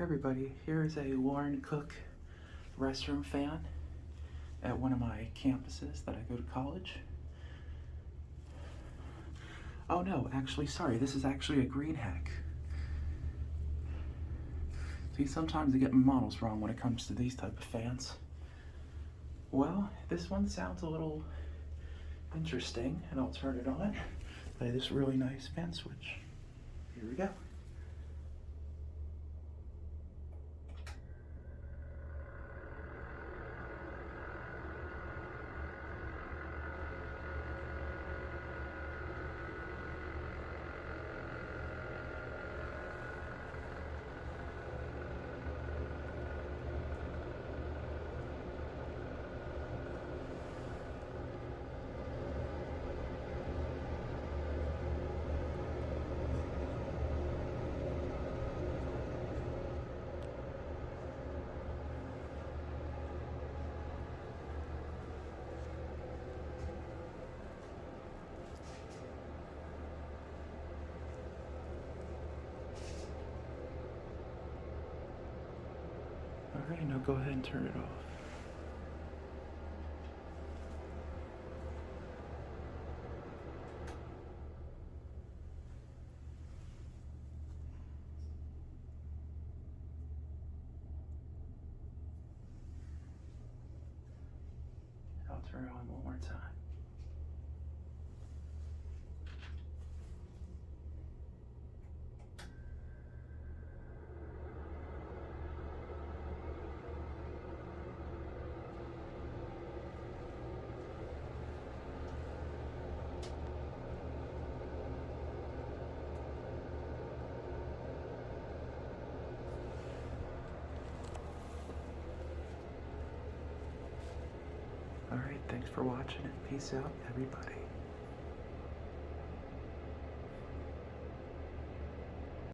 Hey everybody, here is a Warren Cook restroom fan at one of my campuses that I go to college. Oh no, actually, sorry, this is actually a Green Hack. See, sometimes I get my models wrong when it comes to these type of fans. Well, this one sounds a little interesting, and I'll turn it on. Play this really nice fan switch. Here we go. Alright, now go ahead and turn it off. I'll turn it on one more time. Alright, thanks for watching and peace out, everybody.